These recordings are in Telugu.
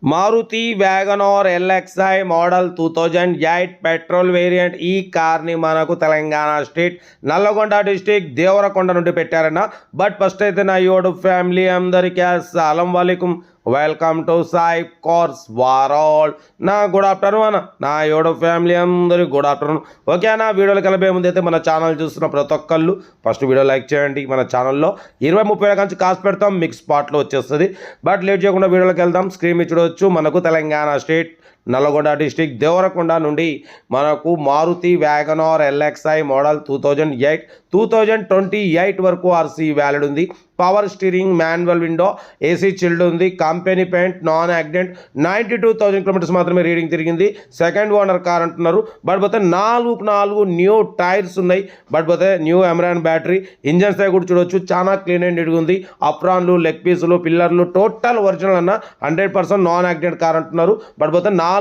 Maruti WagonR LXi model 2008 petrol variant. ఈ కార్ని మనకు తెలంగాణ స్టేట్ నల్లగొండ డిస్టిక్ దేవరకొండ నుండి పెట్టారన్న. బట్ ఫస్ట్ అయితే నా యూట్యూబ్ ఫ్యామిలీ అందరికీ అస్సలం వాలేకుమ్, welcome to Sai cars world. నా గుడ్ ఆఫ్టర్నూన్ అన్న, నా యూట్యూబ్ ఫ్యామిలీ అందరికి గుడ్ ఆఫ్టర్నూన్. ఓకే అన్న, వీడియోలు కలిపే ముందు అయితే మన ఛానల్ చూస్తున్న ప్రతి ఒక్కళ్ళు ఫస్ట్ వీడియో లైక్ చేయండి. మన ఛానల్లో 20-30 నుంచి కాస్ట్ పెడతాం, మీకు స్పాట్లో వచ్చేస్తుంది. బట్ లేట్ చేయకుండా వీడియోలోకి వెళ్దాం. స్క్రీన్ మీద చూడవచ్చు, మనకు తెలంగాణ స్టేట్ నల్లగొండ డిస్టిక్ దేవరకొండ నుండి మనకు మారుతి వ్యాగనార్ ఎల్ఎక్స్ఐ మోడల్ 2028 వరకు ఆర్సీ వ్యాలిడ్ ఉంది. Power steering, manual window, AC chilled ఉంది. Company paint, non accident, 92,000 kilometres మాత్రమే రీడింగ్ తిరిగింది. సెకండ్ ఓనర్ కార్ అంటున్నారు. బట్ పోతే 4 న్యూ టైర్స్ ఉన్నాయి. బట్ పోతే new Amaron battery. Engine side కూడా చూడవచ్చు, చాలా క్లీన్ అండ్ నీట్గా ఉంది. అప్రాన్లు, లెగ్ పీసులు, పిల్లర్లు టోటల్ ఒరిజినల్ అన్న. 100% నాన్ యాక్సిడెంట్ కార్ అంటున్నారు. బట్ పోతే 4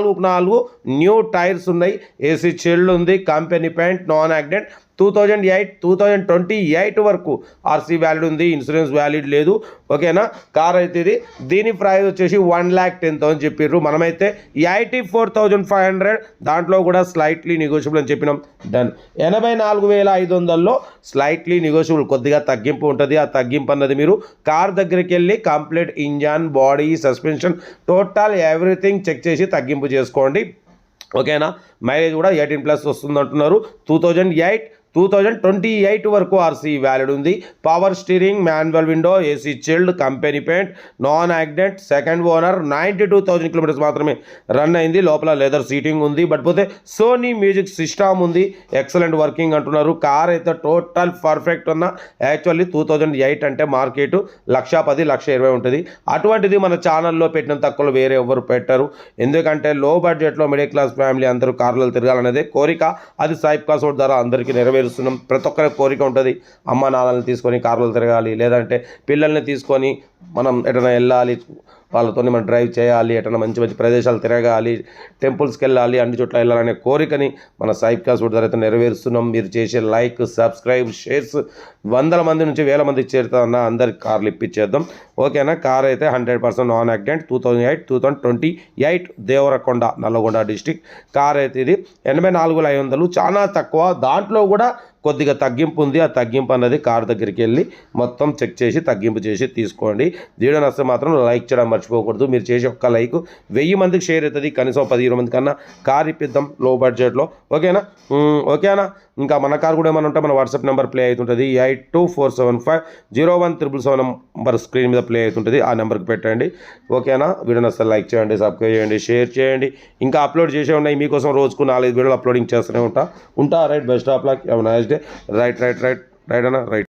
న్యూ టైర్స్ ఉన్నాయి. ఏసీ చిల్డ్ ఉంది. Company paint, non accident. 2028 వరకు ఆర్సీ వ్యాలిడ్ ఉంది. ఇన్సూరెన్స్ వ్యాలిడ్ లేదు. ఓకేనా. కార్ అయితే ఇది, దీని ప్రైస్ వచ్చేసి 1,10,000 చెప్పారు. మనమైతే 84,500, దాంట్లో కూడా స్లైట్లీ నెగోషియబుల్ అని చెప్పినాం. డన్. 84,500లో స్లైట్లీ నెగోషియబుల్, కొద్దిగా తగ్గింపు ఉంటుంది. ఆ తగ్గింపు అన్నది మీరు కార్ దగ్గరికి వెళ్ళి complete engine, body, suspension total everything check చేసి తగ్గింపు చేసుకోండి. ఓకేనా. మైలేజ్ కూడా 18+ వస్తుంది అంటున్నారు. 2028 వరకు ఆర్సీ వ్యాలిడ్ ఉంది. Power steering, manual window, AC chilled, company paint, non accident, second owner, 92,000 kilometres మాత్రమే రన్ అయింది. లోపల లెదర్ సీటింగ్ ఉంది. బట్ పోతే సోనీ మ్యూజిక్ సిస్టమ్ ఉంది. ఎక్సలెంట్ వర్కింగ్ అంటున్నారు. కార్ అయితే టోటల్ పర్ఫెక్ట్ ఉన్న. యాక్చువల్లీ 2008 అంటే మార్కెట్ 1,10,000, 1,20,000 ఉంటుంది. అటువంటిది మన ఛానల్లో పెట్టిన తక్కువలో వేరే ఎవరు పెట్టరు. ఎందుకంటే లో బడ్జెట్లో మిడిల్ క్లాస్ ఫ్యామిలీ అందరూ కార్లలో తిరగాలనేదే కోరిక. అది సాయిబ్ కాస్ ద్వారా అందరికీ నెరవేరుస్తున్నాం. ప్రతి ఒక్కరి కోరిక ఉంటుంది. అమ్మ నాన్నల్ని తీసుకొని కార్లో తిరగాలి, లేదంటే పిల్లల్ని తీసుకొని మనం ఎటైనా వెళ్ళాలి, వాళ్ళతో మనం డ్రైవ్ చేయాలి, ఎటైనా మంచి మంచి ప్రదేశాలు తిరగాలి, టెంపుల్స్కి వెళ్ళాలి, అన్ని చోట్ల వెళ్ళాలనే కోరికని మన సాయిబ్ కాస్ ద్వారా అయితే నెరవేరుస్తున్నాం. మీరు చేసే లైక్, సబ్స్క్రైబ్, షేర్స్ 100 మంది నుంచి 1000 మందికి చేరుతున్న అందరికి కార్లు ఇప్పించేద్దాం. ఓకేనా. కార్ అయితే 100% non accident. 2028 Devarakonda Nalgonda district car అయితే ఇది. 84,500 చాలా తక్కువ. దాంట్లో కూడా కొద్దిగా తగ్గింపు ఉంది. ఆ తగ్గింపు అన్నది కార్ దగ్గరికి వెళ్ళి మొత్తం చెక్ చేసి తగ్గింపు చేసి తీసుకోండి. వీడియో నచ్చితే మాత్రం లైక్ చేయడం మర్చిపోకూడదు. మీరు చేసే ఒక్క లైక్ 1000 మందికి షేర్ అవుతుంది. కనీసం 10-20 మంది కన్నా కార్ ఇప్పిద్దాం లో బడ్జెట్లో. ఓకేనా. ఓకేనా. ఇంకా మన కార్ కూడా ఏమైనా ఉంటే మన వాట్సాప్ నెంబర్ ప్లే అవుతుంటుంది. 8247501777 నెంబర్ స్క్రీన్ మీద ప్లే అవుతుంటుంది. ఆ నెంబర్కి పెట్టండి. ఓకేనా. వీడియో నచ్చితే లైక్ చేయండి, సబ్స్క్రైబ్ చేయండి, షేర్ చేయండి. ఇంకా అప్లోడ్ చేసే ఉన్నాయి మీకోసం. రోజుకు 4-5 వీడియోలు అప్లోడింగ్ చేస్తూనే ఉంటా. Right. Best of luck. Nice day. Right అన్న. రైట్.